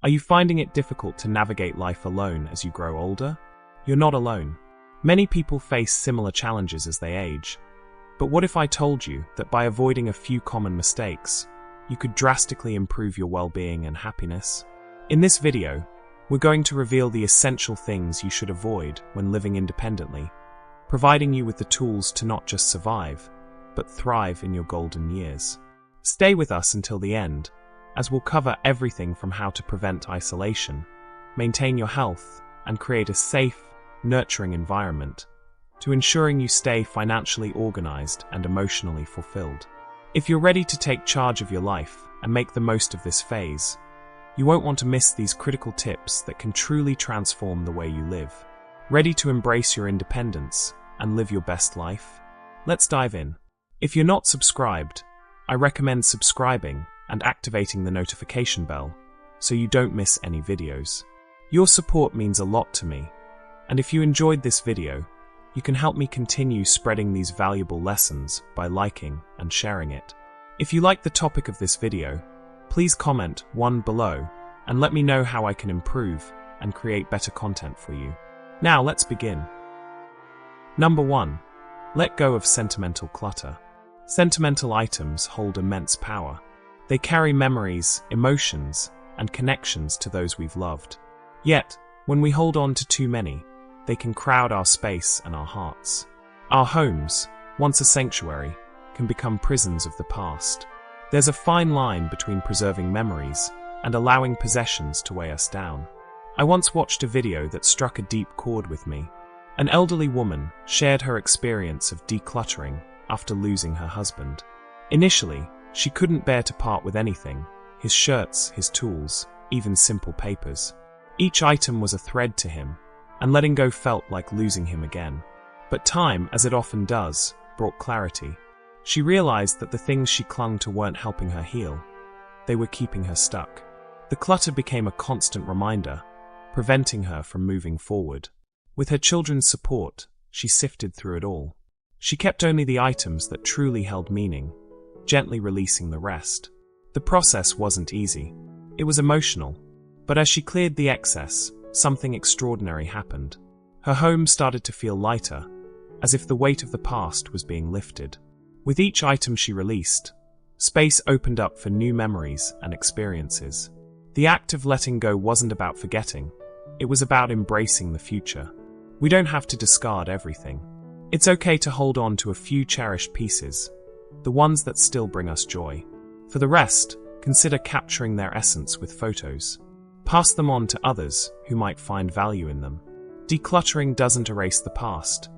Are you finding it difficult to navigate life alone as you grow older? You're not alone. Many people face similar challenges as they age. But what if I told you that by avoiding a few common mistakes, you could drastically improve your well-being and happiness? In this video, we're going to reveal the essential things you should avoid when living independently, providing you with the tools to not just survive, but thrive in your golden years. Stay with us until the end, as we'll cover everything from how to prevent isolation, maintain your health, and create a safe, nurturing environment, to ensuring you stay financially organized and emotionally fulfilled. If you're ready to take charge of your life and make the most of this phase, you won't want to miss these critical tips that can truly transform the way you live. Ready to embrace your independence and live your best life? Let's dive in. If you're not subscribed, I recommend subscribing and activating the notification bell so you don't miss any videos. Your support means a lot to me, and if you enjoyed this video, you can help me continue spreading these valuable lessons by liking and sharing it. If you like the topic of this video, please comment one below and let me know how I can improve and create better content for you. Now let's begin. Number 1. Let go of sentimental clutter. Sentimental items hold immense power. They carry memories, emotions, and connections to those we've loved. Yet, when we hold on to too many, they can crowd our space and our hearts. Our homes, once a sanctuary, can become prisons of the past. There's a fine line between preserving memories and allowing possessions to weigh us down. I once watched a video that struck a deep chord with me. An elderly woman shared her experience of decluttering after losing her husband. Initially, she couldn't bear to part with anything: his shirts, his tools, even simple papers. Each item was a thread to him, and letting go felt like losing him again. But time, as it often does, brought clarity. She realized that the things she clung to weren't helping her heal. They were keeping her stuck. The clutter became a constant reminder, preventing her from moving forward. With her children's support, she sifted through it all. She kept only the items that truly held meaning, gently releasing the rest. The process wasn't easy. It was emotional. But as she cleared the excess, something extraordinary happened. Her home started to feel lighter, as if the weight of the past was being lifted. With each item she released, space opened up for new memories and experiences. The act of letting go wasn't about forgetting. It was about embracing the future. We don't have to discard everything. It's okay to hold on to a few cherished pieces, the ones that still bring us joy. For the rest, consider capturing their essence with photos. Pass them on to others who might find value in them. Decluttering doesn't erase the past.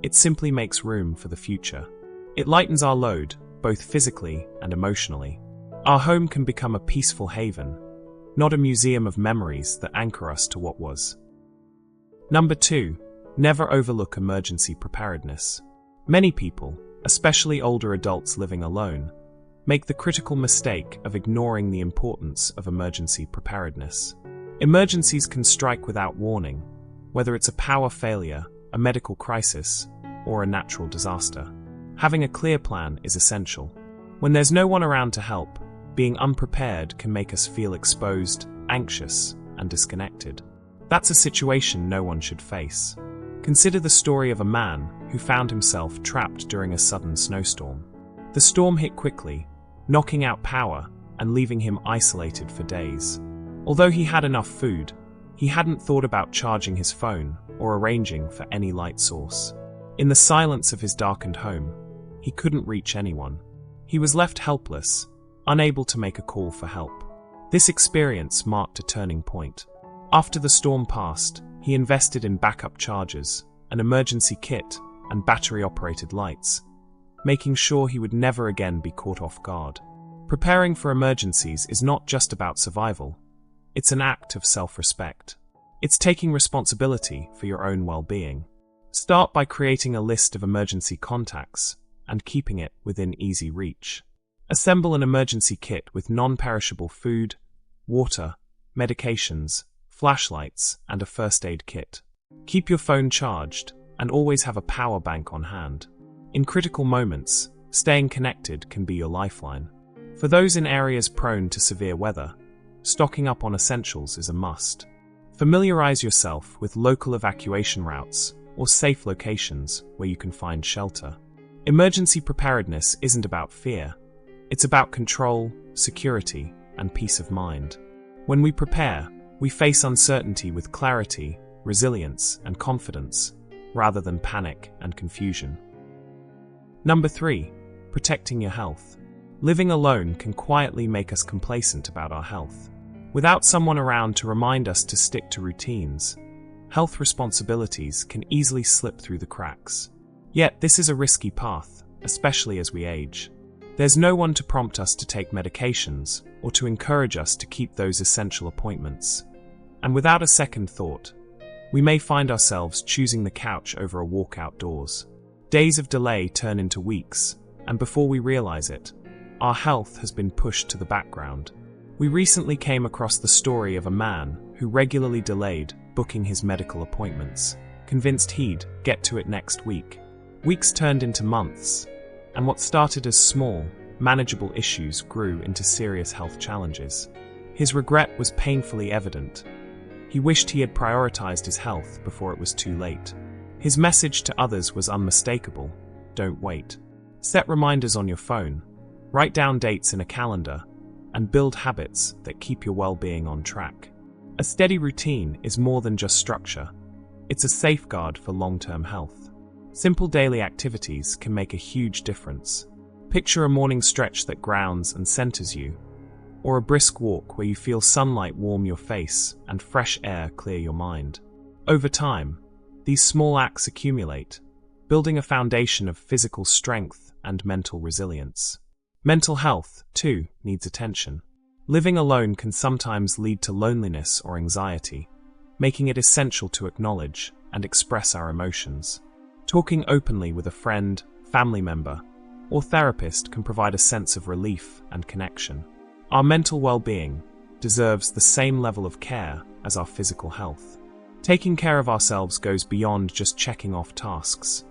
It simply makes room for the future. It lightens our load, both physically and emotionally. Our home can become a peaceful haven, not a museum of memories that anchor us to what was. Number 2. Never overlook emergency preparedness. Many people, especially older adults living alone, make the critical mistake of ignoring the importance of emergency preparedness. Emergencies can strike without warning, whether it's a power failure, a medical crisis, or a natural disaster. Having a clear plan is essential. When there's no one around to help, being unprepared can make us feel exposed, anxious, and disconnected. That's a situation no one should face. Consider the story of a man who found himself trapped during a sudden snowstorm. The storm hit quickly, knocking out power and leaving him isolated for days. Although he had enough food, he hadn't thought about charging his phone or arranging for any light source. In the silence of his darkened home, he couldn't reach anyone. He was left helpless, unable to make a call for help. This experience marked a turning point. After the storm passed, he invested in backup chargers, an emergency kit, and battery-operated lights, making sure he would never again be caught off guard. Preparing for emergencies is not just about survival. It's an act of self-respect. It's taking responsibility for your own well-being. Start by creating a list of emergency contacts and keeping it within easy reach. Assemble an emergency kit with non-perishable food, water, medications, flashlights, and a first aid kit. Keep your phone charged and always have a power bank on hand. In critical moments, staying connected can be your lifeline. For those in areas prone to severe weather, stocking up on essentials is a must. Familiarize yourself with local evacuation routes or safe locations where you can find shelter. Emergency preparedness isn't about fear. It's about control, security, and peace of mind. When we prepare, we face uncertainty with clarity, resilience, and confidence, rather than panic and confusion. Number 3. Protecting your health. Living alone can quietly make us complacent about our health. Without someone around to remind us to stick to routines, health responsibilities can easily slip through the cracks. Yet this is a risky path, especially as we age. There's no one to prompt us to take medications or to encourage us to keep those essential appointments. And without a second thought, we may find ourselves choosing the couch over a walk outdoors. Days of delay turn into weeks, and before we realize it, our health has been pushed to the background. We recently came across the story of a man who regularly delayed booking his medical appointments, convinced he'd get to it next week. Weeks turned into months, and what started as small, manageable issues grew into serious health challenges. His regret was painfully evident. He wished he had prioritized his health before it was too late. His message to others was unmistakable: don't wait. Set reminders on your phone, write down dates in a calendar, and build habits that keep your well-being on track. A steady routine is more than just structure. It's a safeguard for long-term health. Simple daily activities can make a huge difference. Picture a morning stretch that grounds and centers you, or a brisk walk where you feel sunlight warm your face and fresh air clear your mind. Over time, these small acts accumulate, building a foundation of physical strength and mental resilience. Mental health, too, needs attention. Living alone can sometimes lead to loneliness or anxiety, making it essential to acknowledge and express our emotions. Talking openly with a friend, family member, or therapist can provide a sense of relief and connection. Our mental well-being deserves the same level of care as our physical health. Taking care of ourselves goes beyond just checking off tasks.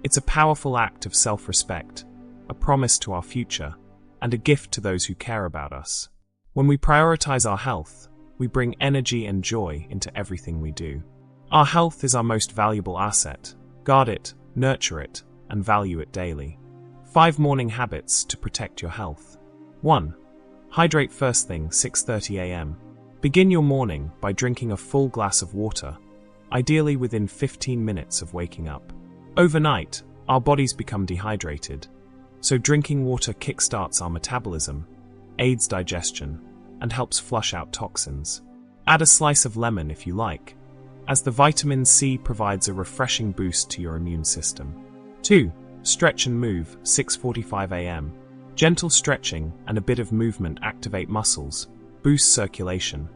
It's a powerful act of self-respect, a promise to our future, and a gift to those who care about us. When we prioritize our health, we bring energy and joy into everything we do. Our health is our most valuable asset. Guard it, nurture it, and value it daily. 5 morning habits to protect your health. 1. Hydrate first thing, 6:30 a.m. Begin your morning by drinking a full glass of water, ideally within 15 minutes of waking up. Overnight, our bodies become dehydrated, so drinking water kickstarts our metabolism, aids digestion, and helps flush out toxins. Add a slice of lemon if you like, as the vitamin C provides a refreshing boost to your immune system. 2. Stretch and move, 6:45 a.m. Gentle stretching and a bit of movement activate muscles, boost circulation,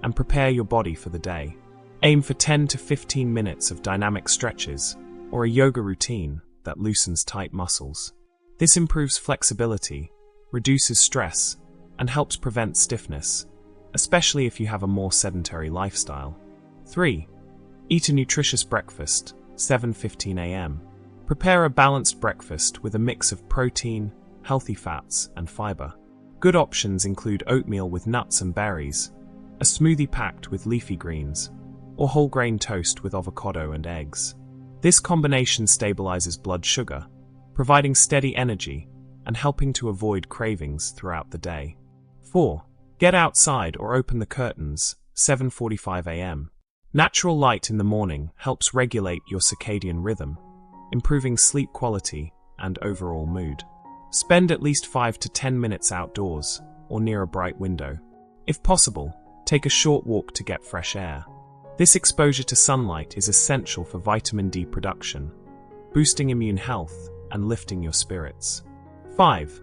and prepare your body for the day. Aim for 10 to 15 minutes of dynamic stretches or a yoga routine that loosens tight muscles. This improves flexibility, reduces stress, and helps prevent stiffness, especially if you have a more sedentary lifestyle. 3. Eat a nutritious breakfast, 7:15 a.m. Prepare a balanced breakfast with a mix of protein, healthy fats, and fiber. Good options include oatmeal with nuts and berries, a smoothie packed with leafy greens, or whole grain toast with avocado and eggs. This combination stabilizes blood sugar, providing steady energy and helping to avoid cravings throughout the day. 4. Get outside or open the curtains, 7:45 a.m. Natural light in the morning helps regulate your circadian rhythm, improving sleep quality and overall mood. Spend at least 5 to 10 minutes outdoors or near a bright window. If possible, take a short walk to get fresh air. This exposure to sunlight is essential for vitamin D production, boosting immune health and lifting your spirits. 5.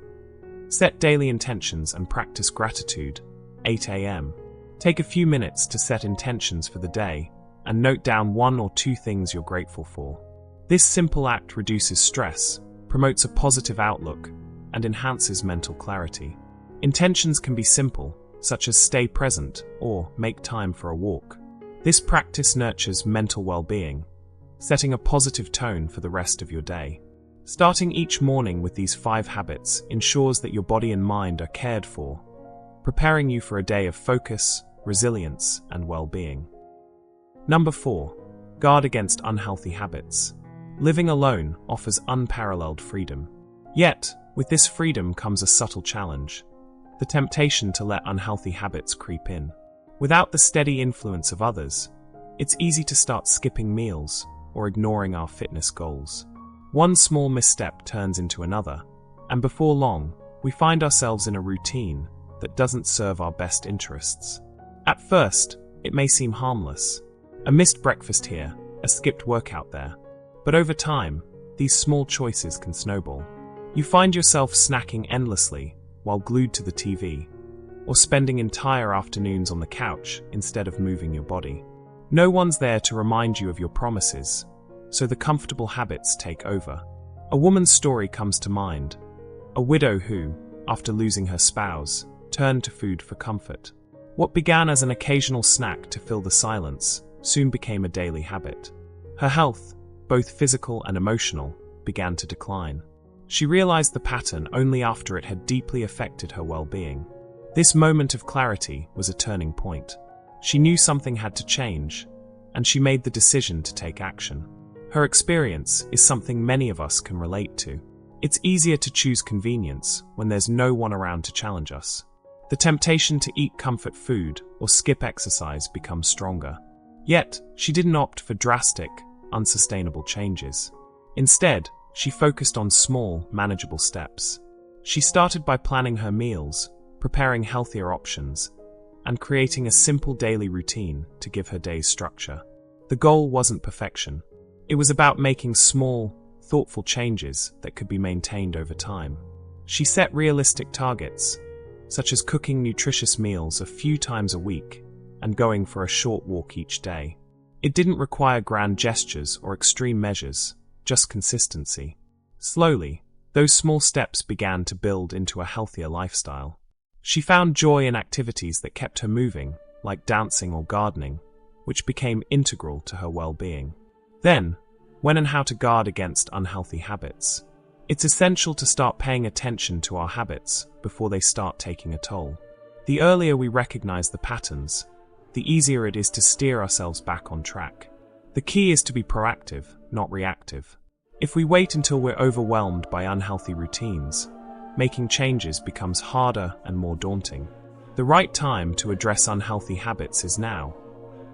Set daily intentions and practice gratitude, 8 a.m. Take a few minutes to set intentions for the day and note down 1 or 2 things you're grateful for. This simple act reduces stress, promotes a positive outlook, and enhances mental clarity. Intentions can be simple, such as stay present or make time for a walk. This practice nurtures mental well-being, setting a positive tone for the rest of your day. Starting each morning with these 5 habits ensures that your body and mind are cared for, preparing you for a day of focus, resilience, and well-being. Number 4. Guard against unhealthy habits. Living alone offers unparalleled freedom. Yet, with this freedom comes a subtle challenge: the temptation to let unhealthy habits creep in. Without the steady influence of others, it's easy to start skipping meals or ignoring our fitness goals. One small misstep turns into another, and before long, we find ourselves in a routine that doesn't serve our best interests. At first, it may seem harmless. A missed breakfast here, a skipped workout there. But over time, these small choices can snowball. You find yourself snacking endlessly while glued to the TV, or spending entire afternoons on the couch instead of moving your body. No one's there to remind you of your promises, so the comfortable habits take over. A woman's story comes to mind, a widow who, after losing her spouse, turned to food for comfort. What began as an occasional snack to fill the silence soon became a daily habit. Her health, both physical and emotional, began to decline. She realized the pattern only after it had deeply affected her well-being. This moment of clarity was a turning point. She knew something had to change, and she made the decision to take action. Her experience is something many of us can relate to. It's easier to choose convenience when there's no one around to challenge us. The temptation to eat comfort food or skip exercise becomes stronger. Yet, she didn't opt for drastic, unsustainable changes. Instead, she focused on small, manageable steps. She started by planning her meals, preparing healthier options, and creating a simple daily routine to give her days structure. The goal wasn't perfection. It was about making small, thoughtful changes that could be maintained over time. She set realistic targets, such as cooking nutritious meals a few times a week and going for a short walk each day. It didn't require grand gestures or extreme measures, just consistency. Slowly, those small steps began to build into a healthier lifestyle. She found joy in activities that kept her moving, like dancing or gardening, which became integral to her well-being. Then, when and how to guard against unhealthy habits. It's essential to start paying attention to our habits before they start taking a toll. The earlier we recognize the patterns, the easier it is to steer ourselves back on track. The key is to be proactive, not reactive. If we wait until we're overwhelmed by unhealthy routines, making changes becomes harder and more daunting. The right time to address unhealthy habits is now,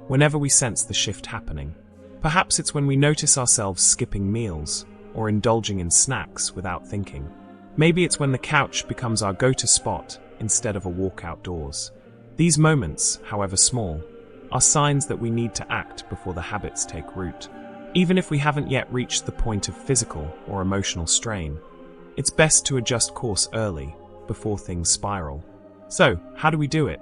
whenever we sense the shift happening. Perhaps it's when we notice ourselves skipping meals or indulging in snacks without thinking. Maybe it's when the couch becomes our go-to spot instead of a walk outdoors. These moments, however small, are signs that we need to act before the habits take root. Even if we haven't yet reached the point of physical or emotional strain, it's best to adjust course early, before things spiral. So, how do we do it?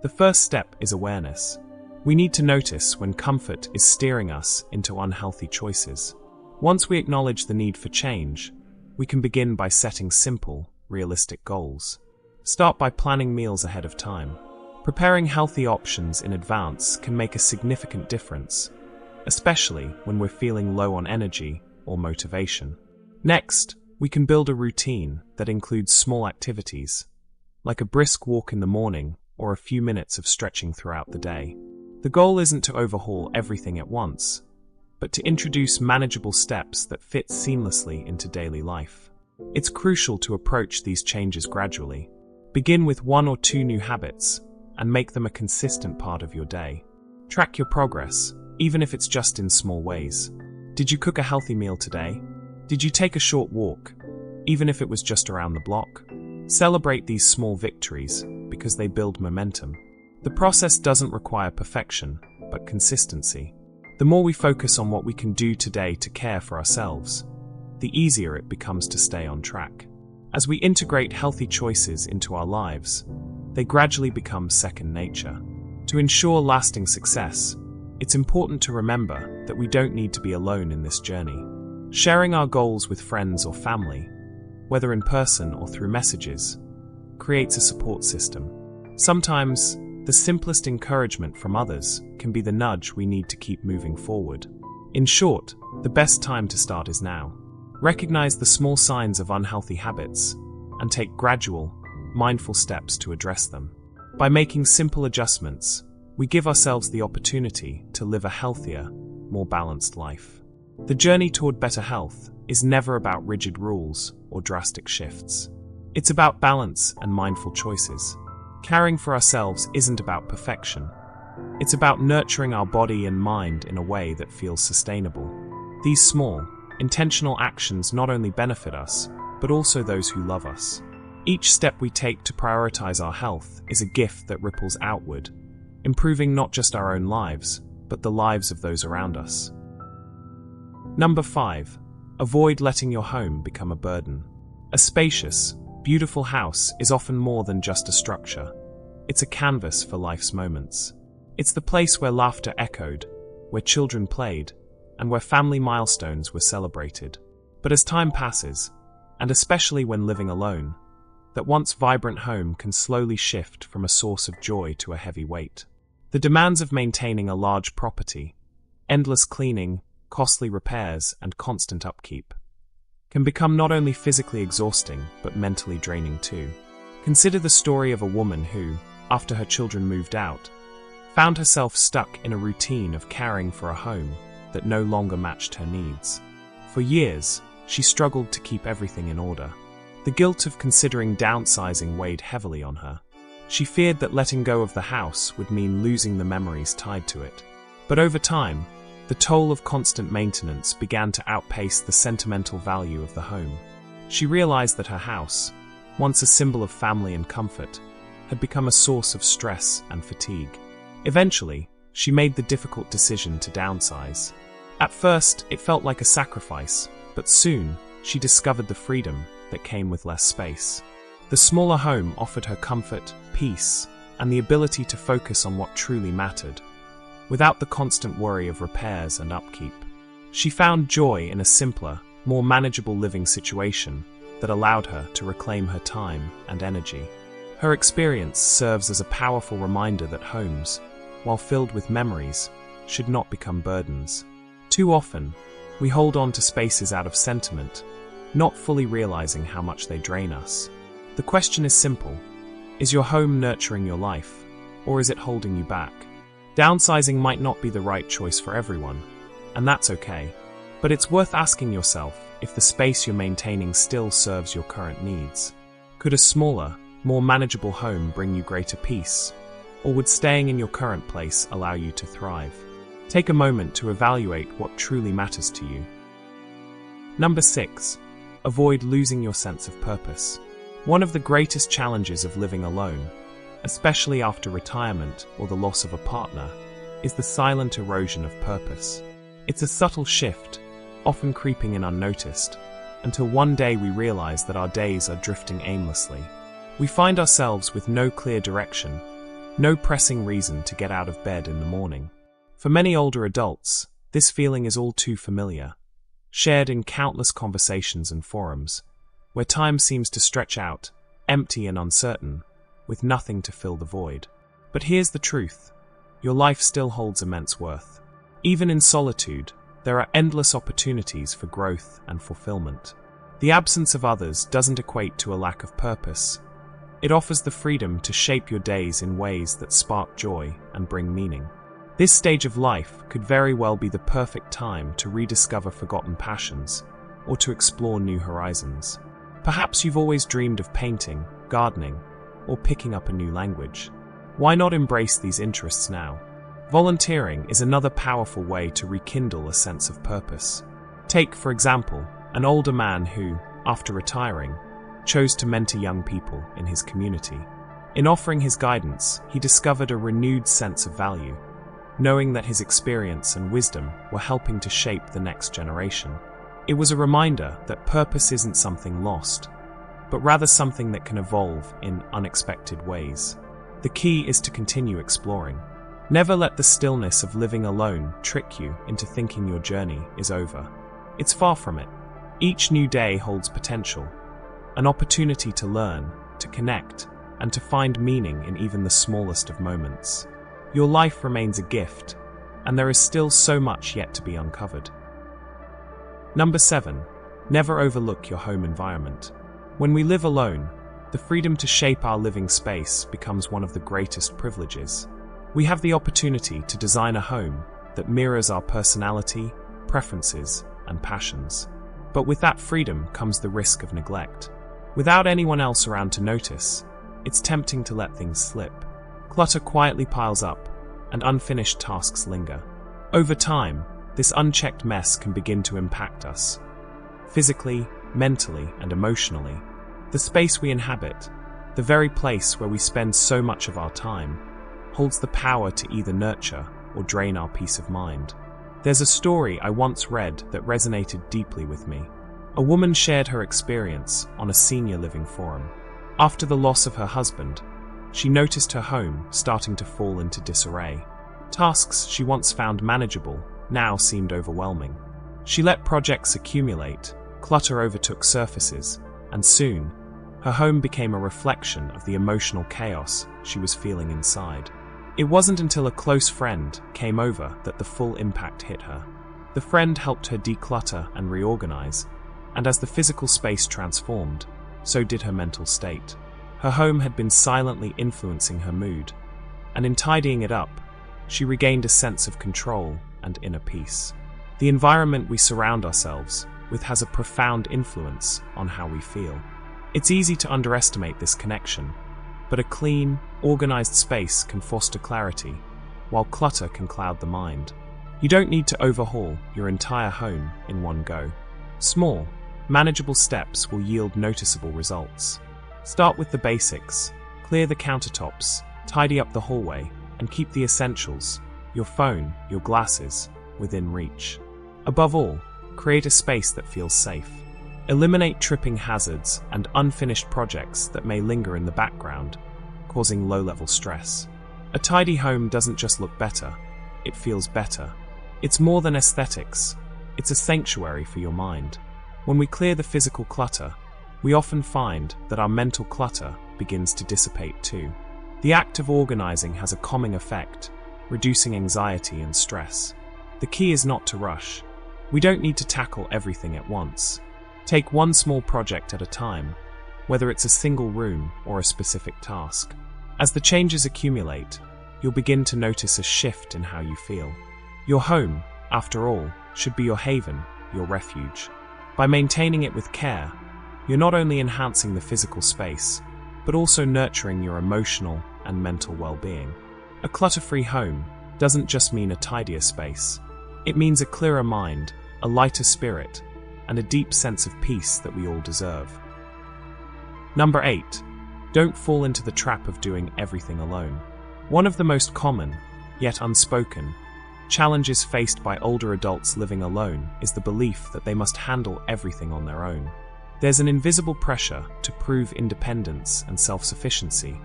The first step is awareness. We need to notice when comfort is steering us into unhealthy choices. Once we acknowledge the need for change, we can begin by setting simple, realistic goals. Start by planning meals ahead of time. Preparing healthy options in advance can make a significant difference, especially when we're feeling low on energy or motivation. Next, we can build a routine that includes small activities, like a brisk walk in the morning or a few minutes of stretching throughout the day. The goal isn't to overhaul everything at once, but to introduce manageable steps that fit seamlessly into daily life. It's crucial to approach these changes gradually. Begin with 1 or 2 new habits and make them a consistent part of your day. Track your progress, even if it's just in small ways. Did you cook a healthy meal today? Did you take a short walk, even if it was just around the block? Celebrate these small victories because they build momentum. The process doesn't require perfection, but consistency. The more we focus on what we can do today to care for ourselves, the easier it becomes to stay on track. As we integrate healthy choices into our lives, they gradually become second nature. To ensure lasting success, it's important to remember that we don't need to be alone in this journey. Sharing our goals with friends or family, whether in person or through messages, creates a support system. Sometimes, the simplest encouragement from others can be the nudge we need to keep moving forward. In short, the best time to start is now. Recognize the small signs of unhealthy habits and take gradual, mindful steps to address them. By making simple adjustments, we give ourselves the opportunity to live a healthier, more balanced life. The journey toward better health is never about rigid rules or drastic shifts. It's about balance and mindful choices. Caring for ourselves isn't about perfection. It's about nurturing our body and mind in a way that feels sustainable. These small, intentional actions not only benefit us, but also those who love us. Each step we take to prioritize our health is a gift that ripples outward, improving not just our own lives, but the lives of those around us. Number 5. Avoid letting your home become a burden. A spacious, beautiful house is often more than just a structure. It's a canvas for life's moments. It's the place where laughter echoed, where children played, and where family milestones were celebrated. But as time passes, and especially when living alone, that once vibrant home can slowly shift from a source of joy to a heavy weight. The demands of maintaining a large property, endless cleaning, costly repairs, and constant upkeep, can become not only physically exhausting, but mentally draining too. Consider the story of a woman who, after her children moved out, found herself stuck in a routine of caring for a home that no longer matched her needs. For years, she struggled to keep everything in order. The guilt of considering downsizing weighed heavily on her. She feared that letting go of the house would mean losing the memories tied to it. But over time, the toll of constant maintenance began to outpace the sentimental value of the home. She realized that her house, once a symbol of family and comfort, had become a source of stress and fatigue. Eventually, she made the difficult decision to downsize. At first, it felt like a sacrifice, but soon, she discovered the freedom that came with less space. The smaller home offered her comfort, peace, and the ability to focus on what truly mattered, without the constant worry of repairs and upkeep. She found joy in a simpler, more manageable living situation that allowed her to reclaim her time and energy. Her experience serves as a powerful reminder that homes, while filled with memories, should not become burdens. Too often, we hold on to spaces out of sentiment, not fully realizing how much they drain us. The question is simple: is your home nurturing your life, or is it holding you back? Downsizing might not be the right choice for everyone, and that's okay. But it's worth asking yourself if the space you're maintaining still serves your current needs. Could a smaller, more manageable home bring you greater peace, or would staying in your current place allow you to thrive? Take a moment to evaluate what truly matters to you. Number 6. Avoid losing your sense of purpose. One of the greatest challenges of living alone, especially after retirement or the loss of a partner, is the silent erosion of purpose. It's a subtle shift, often creeping in unnoticed, until one day we realize that our days are drifting aimlessly. We find ourselves with no clear direction, no pressing reason to get out of bed in the morning. For many older adults, this feeling is all too familiar, shared in countless conversations and forums, where time seems to stretch out, empty and uncertain, with nothing to fill the void. But here's the truth: your life still holds immense worth. Even in solitude, there are endless opportunities for growth and fulfillment. The absence of others doesn't equate to a lack of purpose. It offers the freedom to shape your days in ways that spark joy and bring meaning. This stage of life could very well be the perfect time to rediscover forgotten passions, or to explore new horizons. Perhaps you've always dreamed of painting, gardening, or picking up a new language. Why not embrace these interests now? Volunteering is another powerful way to rekindle a sense of purpose. Take, for example, an older man who, after retiring, chose to mentor young people in his community. In offering his guidance, he discovered a renewed sense of value, knowing that his experience and wisdom were helping to shape the next generation. It was a reminder that purpose isn't something lost, but rather something that can evolve in unexpected ways. The key is to continue exploring. Never let the stillness of living alone trick you into thinking your journey is over. It's far from it. Each new day holds potential, an opportunity to learn, to connect, and to find meaning in even the smallest of moments. Your life remains a gift, and there is still so much yet to be uncovered. Number 7. Never overlook your home environment. When we live alone, the freedom to shape our living space becomes one of the greatest privileges. We have the opportunity to design a home that mirrors our personality, preferences, and passions. But with that freedom comes the risk of neglect. Without anyone else around to notice, it's tempting to let things slip. Clutter quietly piles up, and unfinished tasks linger. Over time, this unchecked mess can begin to impact us, physically, mentally, and emotionally. The space we inhabit, the very place where we spend so much of our time, holds the power to either nurture or drain our peace of mind. There's a story I once read that resonated deeply with me. A woman shared her experience on a senior living forum. After the loss of her husband, she noticed her home starting to fall into disarray. Tasks she once found manageable now seemed overwhelming. She let projects accumulate, clutter overtook surfaces, and soon, her home became a reflection of the emotional chaos she was feeling inside. It wasn't until a close friend came over that the full impact hit her. The friend helped her declutter and reorganize, and as the physical space transformed, so did her mental state. Her home had been silently influencing her mood, and in tidying it up, she regained a sense of control and inner peace. The environment we surround ourselves with has a profound influence on how we feel. It's easy to underestimate this connection, but a clean, organized space can foster clarity, while clutter can cloud the mind. You don't need to overhaul your entire home in one go. Small, manageable steps will yield noticeable results. Start with the basics, clear the countertops, tidy up the hallway, and keep the essentials, your phone, your glasses, within reach. Above all, create a space that feels safe. Eliminate tripping hazards and unfinished projects that may linger in the background, causing low-level stress. A tidy home doesn't just look better, it feels better. It's more than aesthetics, it's a sanctuary for your mind. When we clear the physical clutter, we often find that our mental clutter begins to dissipate too. The act of organizing has a calming effect, reducing anxiety and stress. The key is not to rush. We don't need to tackle everything at once. Take one small project at a time, whether it's a single room or a specific task. As the changes accumulate, you'll begin to notice a shift in how you feel. Your home, after all, should be your haven, your refuge. By maintaining it with care, you're not only enhancing the physical space, but also nurturing your emotional and mental well-being. A clutter-free home doesn't just mean a tidier space. It means a clearer mind, a lighter spirit, and a deep sense of peace that we all deserve. Number 8. Don't fall into the trap of doing everything alone. One of the most common, yet unspoken, challenges faced by older adults living alone is the belief that they must handle everything on their own. There's an invisible pressure to prove independence and self-sufficiency,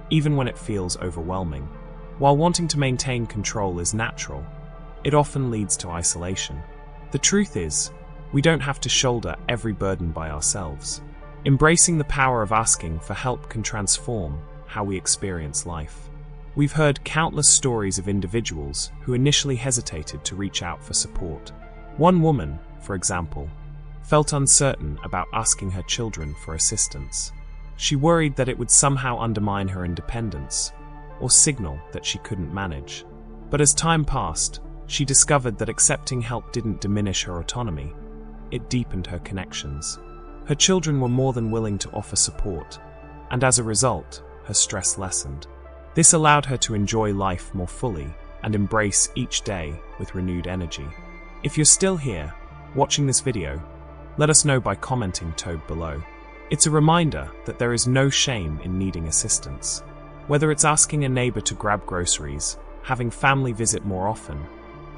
even when it feels overwhelming. While wanting to maintain control is natural, it often leads to isolation. The truth is, we don't have to shoulder every burden by ourselves. Embracing the power of asking for help can transform how we experience life. We've heard countless stories of individuals who initially hesitated to reach out for support. One woman, for example, felt uncertain about asking her children for assistance. She worried that it would somehow undermine her independence or signal that she couldn't manage. But as time passed, she discovered that accepting help didn't diminish her autonomy. It deepened her connections. Her children were more than willing to offer support, and as a result, her stress lessened. This allowed her to enjoy life more fully and embrace each day with renewed energy. If you're still here, watching this video, let us know by commenting below. It's a reminder that there is no shame in needing assistance. Whether it's asking a neighbor to grab groceries, having family visit more often,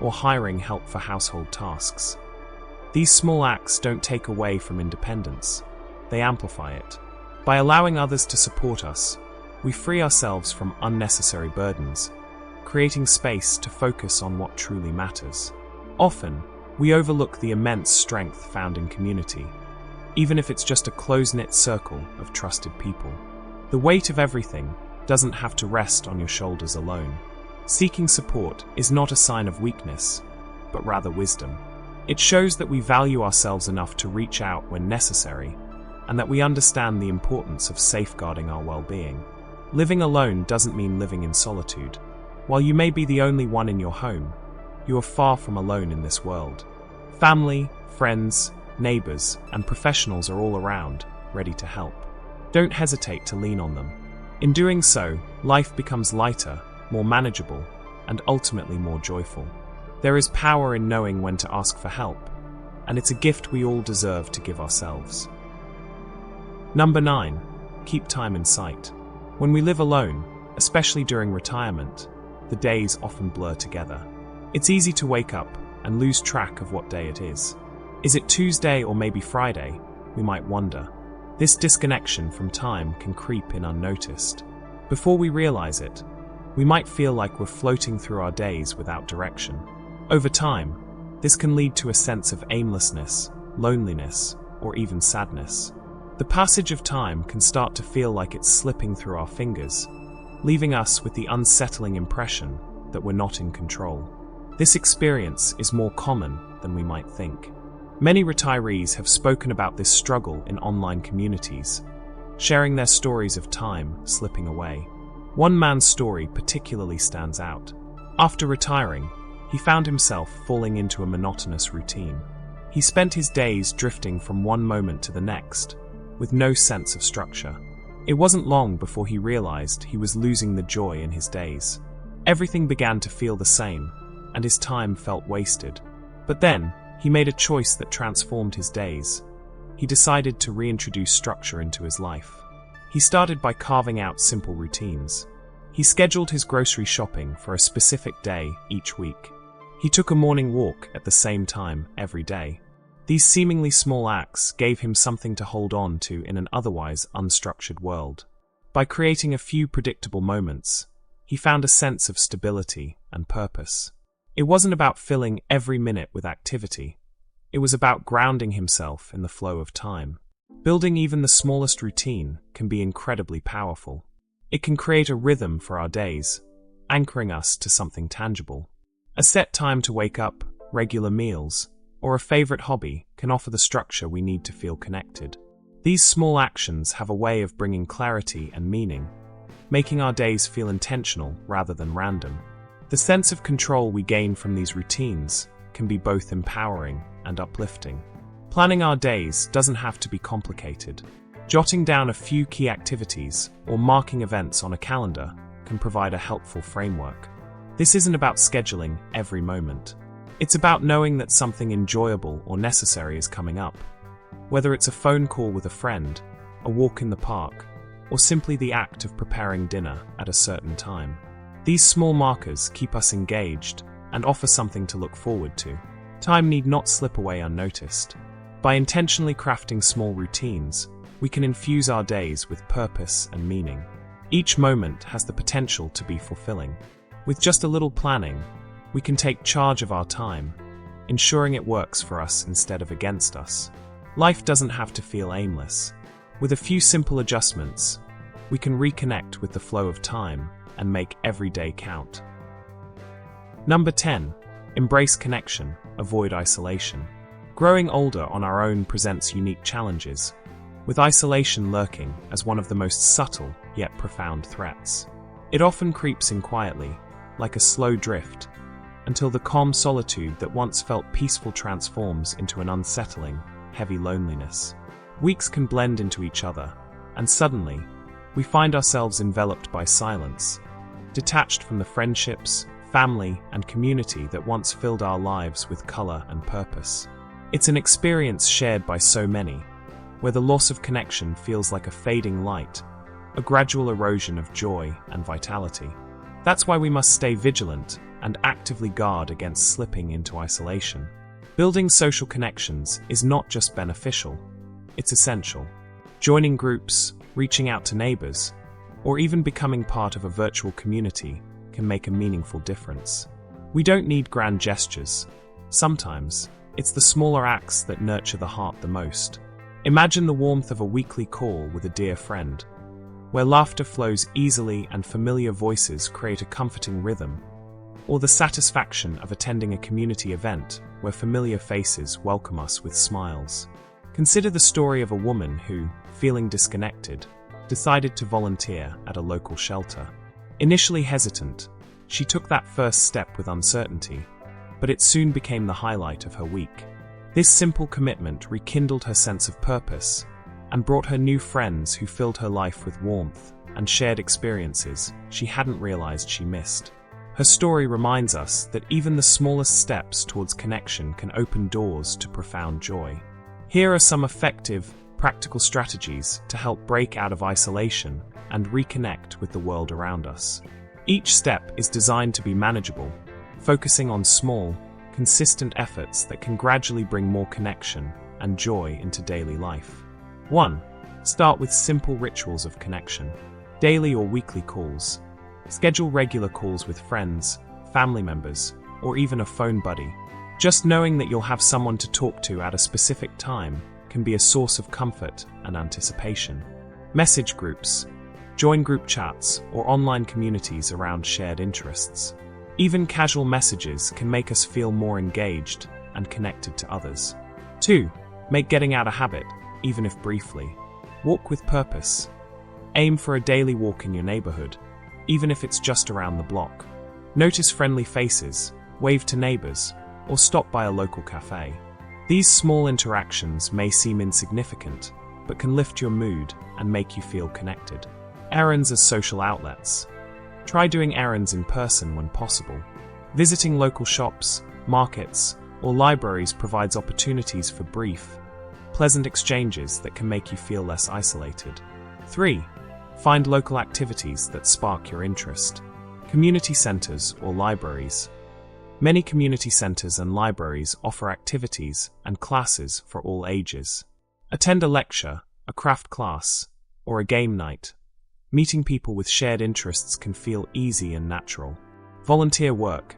or hiring help for household tasks. These small acts don't take away from independence, they amplify it. By allowing others to support us, we free ourselves from unnecessary burdens, creating space to focus on what truly matters. Often, we overlook the immense strength found in community, even if it's just a close-knit circle of trusted people. The weight of everything doesn't have to rest on your shoulders alone. Seeking support is not a sign of weakness, but rather wisdom. It shows that we value ourselves enough to reach out when necessary, and that we understand the importance of safeguarding our well-being. Living alone doesn't mean living in solitude. While you may be the only one in your home, you are far from alone in this world. Family, friends, neighbors, and professionals are all around, ready to help. Don't hesitate to lean on them. In doing so, life becomes lighter, more manageable, and ultimately more joyful. There is power in knowing when to ask for help, and it's a gift we all deserve to give ourselves. Number 9. Keep time in sight. When we live alone, especially during retirement, the days often blur together. It's easy to wake up and lose track of what day it is. Is it Tuesday or maybe Friday? We might wonder. This disconnection from time can creep in unnoticed. Before we realize it, we might feel like we're floating through our days without direction. Over time, this can lead to a sense of aimlessness, loneliness, or even sadness. The passage of time can start to feel like it's slipping through our fingers, leaving us with the unsettling impression that we're not in control. This experience is more common than we might think. Many retirees have spoken about this struggle in online communities, sharing their stories of time slipping away. One man's story particularly stands out. After retiring, he found himself falling into a monotonous routine. He spent his days drifting from one moment to the next, with no sense of structure. It wasn't long before he realized he was losing the joy in his days. Everything began to feel the same, and his time felt wasted. But then, he made a choice that transformed his days. He decided to reintroduce structure into his life. He started by carving out simple routines. He scheduled his grocery shopping for a specific day each week. He took a morning walk at the same time every day. These seemingly small acts gave him something to hold on to in an otherwise unstructured world. By creating a few predictable moments, he found a sense of stability and purpose. It wasn't about filling every minute with activity. It was about grounding himself in the flow of time. Building even the smallest routine can be incredibly powerful. It can create a rhythm for our days, anchoring us to something tangible. A set time to wake up, regular meals, or a favorite hobby can offer the structure we need to feel connected. These small actions have a way of bringing clarity and meaning, making our days feel intentional rather than random. The sense of control we gain from these routines can be both empowering and uplifting. Planning our days doesn't have to be complicated. Jotting down a few key activities or marking events on a calendar can provide a helpful framework. This isn't about scheduling every moment. It's about knowing that something enjoyable or necessary is coming up. Whether it's a phone call with a friend, a walk in the park, or simply the act of preparing dinner at a certain time. These small markers keep us engaged and offer something to look forward to. Time need not slip away unnoticed. By intentionally crafting small routines, we can infuse our days with purpose and meaning. Each moment has the potential to be fulfilling. With just a little planning, we can take charge of our time, ensuring it works for us instead of against us. Life doesn't have to feel aimless. With a few simple adjustments, we can reconnect with the flow of time and make every day count. Number 10. Embrace connection, avoid isolation. Growing older on our own presents unique challenges, with isolation lurking as one of the most subtle yet profound threats. It often creeps in quietly, like a slow drift, until the calm solitude that once felt peaceful transforms into an unsettling, heavy loneliness. Weeks can blend into each other, and suddenly, we find ourselves enveloped by silence, detached from the friendships, family, and community that once filled our lives with color and purpose. It's an experience shared by so many, where the loss of connection feels like a fading light, a gradual erosion of joy and vitality. That's why we must stay vigilant and actively guard against slipping into isolation. Building social connections is not just beneficial, it's essential. Joining groups, reaching out to neighbors, or even becoming part of a virtual community can make a meaningful difference. We don't need grand gestures. Sometimes, it's the smaller acts that nurture the heart the most. Imagine the warmth of a weekly call with a dear friend, where laughter flows easily and familiar voices create a comforting rhythm, or the satisfaction of attending a community event where familiar faces welcome us with smiles. Consider the story of a woman who, feeling disconnected, decided to volunteer at a local shelter. Initially hesitant, she took that first step with uncertainty, but it soon became the highlight of her week. This simple commitment rekindled her sense of purpose and brought her new friends who filled her life with warmth and shared experiences she hadn't realized she missed. Her story reminds us that even the smallest steps towards connection can open doors to profound joy. Here are some effective, practical strategies to help break out of isolation and reconnect with the world around us. Each step is designed to be manageable, focusing on small, consistent efforts that can gradually bring more connection and joy into daily life. 1. Start with simple rituals of connection. Daily or weekly calls. Schedule regular calls with friends, family members, or even a phone buddy. Just knowing that you'll have someone to talk to at a specific time can be a source of comfort and anticipation. Message groups. Join group chats or online communities around shared interests. Even casual messages can make us feel more engaged and connected to others. 2. Make getting out a habit, even if briefly. Walk with purpose. Aim for a daily walk in your neighborhood, even if it's just around the block. Notice friendly faces, wave to neighbors, or stop by a local cafe. These small interactions may seem insignificant, but can lift your mood and make you feel connected. Errands as social outlets. Try doing errands in person when possible. Visiting local shops, markets, or libraries provides opportunities for brief, pleasant exchanges that can make you feel less isolated. 3. Find local activities that spark your interest. Community centers or libraries. Many community centers and libraries offer activities and classes for all ages. Attend a lecture, a craft class, or a game night. Meeting people with shared interests can feel easy and natural. Volunteer work.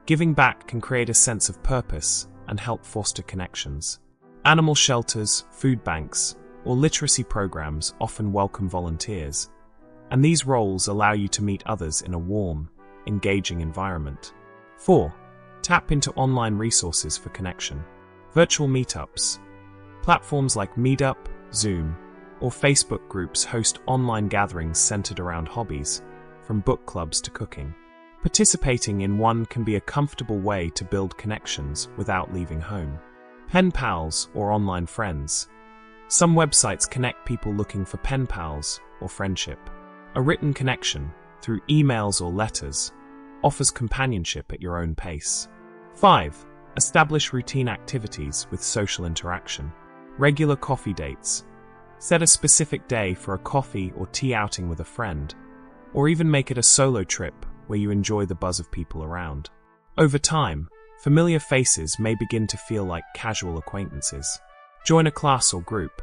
Giving back can create a sense of purpose and help foster connections. Animal shelters, food banks, or literacy programs often welcome volunteers, and these roles allow you to meet others in a warm, engaging environment. 4. Tap into online resources for connection. Virtual meetups. Platforms like Meetup, Zoom, or Facebook groups host online gatherings centered around hobbies, from book clubs to cooking. Participating in one can be a comfortable way to build connections without leaving home. Pen pals or online friends. Some websites connect people looking for pen pals or friendship. A written connection, through emails or letters, offers companionship at your own pace. 5. Establish routine activities with social interaction. Regular coffee dates. Set a specific day for a coffee or tea outing with a friend, or even make it a solo trip where you enjoy the buzz of people around. Over time, familiar faces may begin to feel like casual acquaintances. Join a class or group.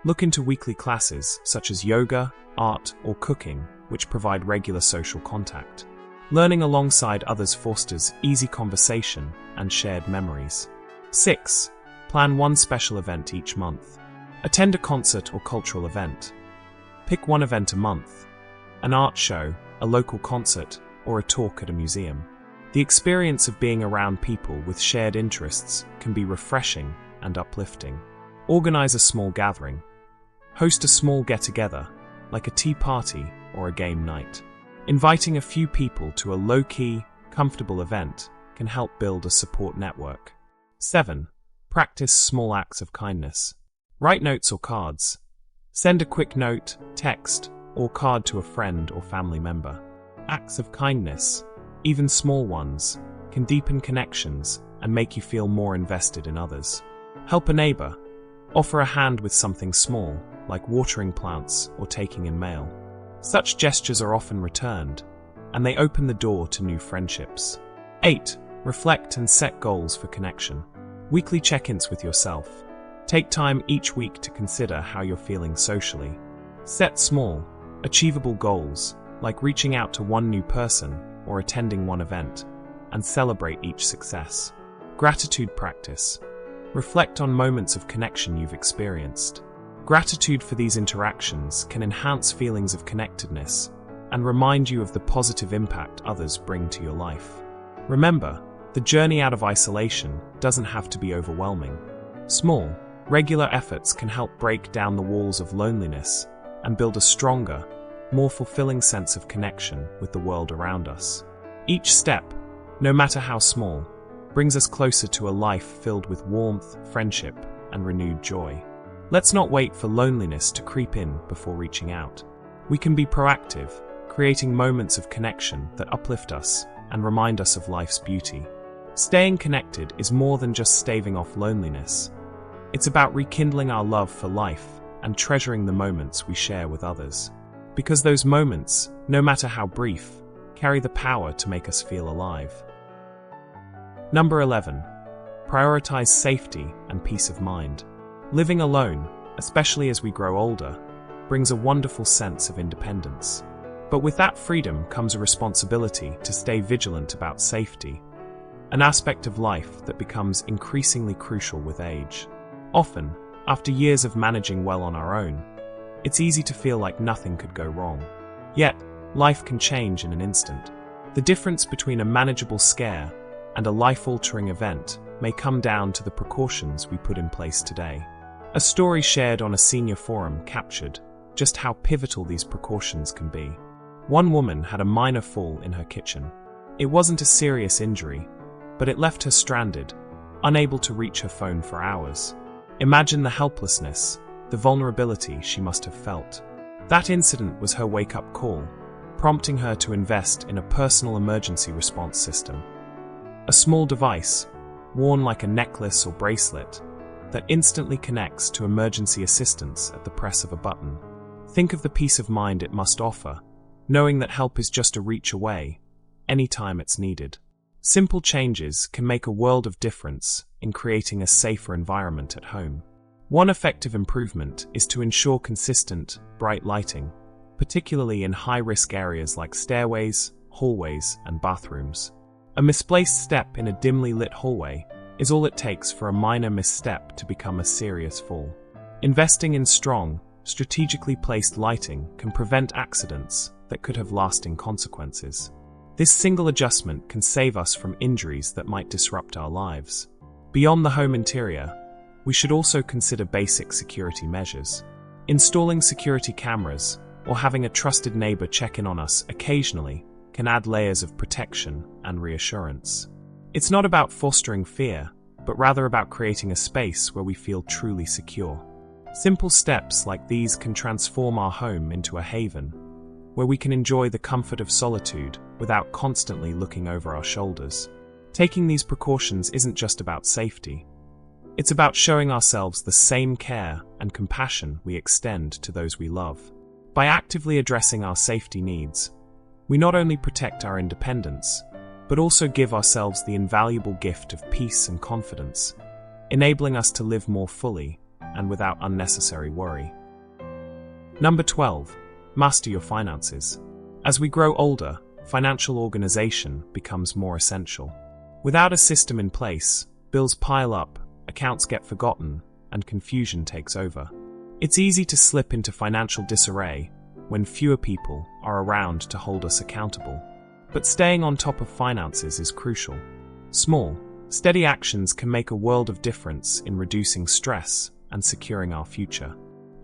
Look into weekly classes such as yoga, art, or cooking, which provide regular social contact. Learning alongside others fosters easy conversation and shared memories. 6. Plan one special event each month. Attend a concert or cultural event. Pick one event a month: an art show, a local concert, or a talk at a museum. The experience of being around people with shared interests can be refreshing and uplifting. Organize a small gathering. Host a small get-together, like a tea party or a game night. Inviting a few people to a low-key, comfortable event can help build a support network. 7. Practice small acts of kindness. Write notes or cards. Send a quick note, text, or card to a friend or family member. Acts of kindness, even small ones, can deepen connections and make you feel more invested in others. Help a neighbor. Offer a hand with something small, like watering plants or taking in mail. Such gestures are often returned, and they open the door to new friendships. 8. Reflect and set goals for connection. Weekly check-ins with yourself. Take time each week to consider how you're feeling socially. Set small, achievable goals, like reaching out to one new person or attending one event, and celebrate each success. Gratitude practice. Reflect on moments of connection you've experienced. Gratitude for these interactions can enhance feelings of connectedness and remind you of the positive impact others bring to your life. Remember, the journey out of isolation doesn't have to be overwhelming. Small, Regular efforts can help break down the walls of loneliness and build a stronger, more fulfilling sense of connection with the world around us. Each step, no matter how small, brings us closer to a life filled with warmth, friendship, and renewed joy. Let's not wait for loneliness to creep in before reaching out. We can be proactive, creating moments of connection that uplift us and remind us of life's beauty. Staying connected is more than just staving off loneliness. It's about rekindling our love for life and treasuring the moments we share with others. Because those moments, no matter how brief, carry the power to make us feel alive. Number 11. Prioritize safety and peace of mind. Living alone, especially as we grow older, brings a wonderful sense of independence. But with that freedom comes a responsibility to stay vigilant about safety, an aspect of life that becomes increasingly crucial with age. Often, after years of managing well on our own, it's easy to feel like nothing could go wrong. Yet, life can change in an instant. The difference between a manageable scare and a life-altering event may come down to the precautions we put in place today. A story shared on a senior forum captured just how pivotal these precautions can be. One woman had a minor fall in her kitchen. It wasn't a serious injury, but it left her stranded, unable to reach her phone for hours. Imagine the helplessness, the vulnerability she must have felt. That incident was her wake-up call, prompting her to invest in a personal emergency response system. A small device, worn like a necklace or bracelet, that instantly connects to emergency assistance at the press of a button. Think of the peace of mind it must offer, knowing that help is just a reach away, anytime it's needed. Simple changes can make a world of difference in creating a safer environment at home. One effective improvement is to ensure consistent, bright lighting, particularly in high-risk areas like stairways, hallways, and bathrooms. A misplaced step in a dimly lit hallway is all it takes for a minor misstep to become a serious fall. Investing in strong, strategically placed lighting can prevent accidents that could have lasting consequences. This single adjustment can save us from injuries that might disrupt our lives. Beyond the home interior, we should also consider basic security measures. Installing security cameras or having a trusted neighbor check in on us occasionally can add layers of protection and reassurance. It's not about fostering fear, but rather about creating a space where we feel truly secure. Simple steps like these can transform our home into a haven, where we can enjoy the comfort of solitude without constantly looking over our shoulders. Taking these precautions isn't just about safety. It's about showing ourselves the same care and compassion we extend to those we love. By actively addressing our safety needs, we not only protect our independence, but also give ourselves the invaluable gift of peace and confidence, enabling us to live more fully and without unnecessary worry. Number 12. Master your finances. As we grow older, financial organization becomes more essential. Without a system in place, bills pile up, accounts get forgotten, and confusion takes over. It's easy to slip into financial disarray when fewer people are around to hold us accountable. But staying on top of finances is crucial. Small, steady actions can make a world of difference in reducing stress and securing our future.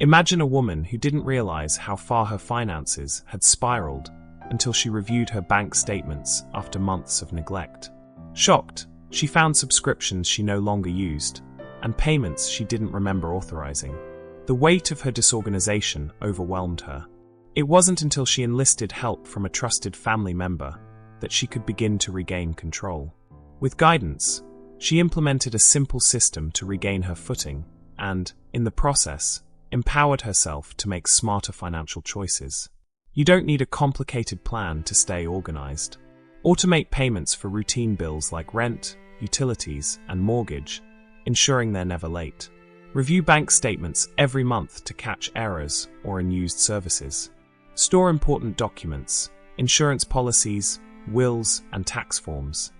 Imagine a woman who didn't realize how far her finances had spiraled until she reviewed her bank statements after months of neglect. Shocked, she found subscriptions she no longer used and payments she didn't remember authorizing. The weight of her disorganization overwhelmed her. It wasn't until she enlisted help from a trusted family member that she could begin to regain control. With guidance, she implemented a simple system to regain her footing and, in the process, empowered herself to make smarter financial choices. You don't need a complicated plan to stay organized. Automate payments for routine bills like rent, utilities, and mortgage, ensuring they're never late. Review bank statements every month to catch errors or unused services. Store important documents, insurance policies, wills, and tax forms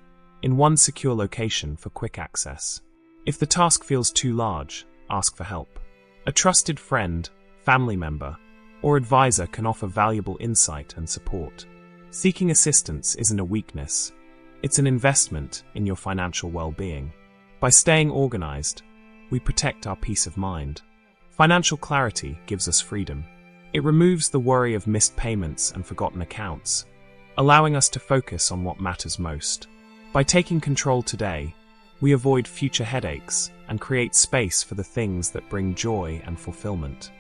in one secure location for quick access. If the task feels too large, ask for help. A trusted friend, family member, or advisor can offer valuable insight and support. Seeking assistance isn't a weakness. It's an investment in your financial well-being. By staying organized, we protect our peace of mind. Financial clarity gives us freedom. It removes the worry of missed payments and forgotten accounts, allowing us to focus on what matters most. By taking control today, we avoid future headaches and create space for the things that bring joy and fulfillment.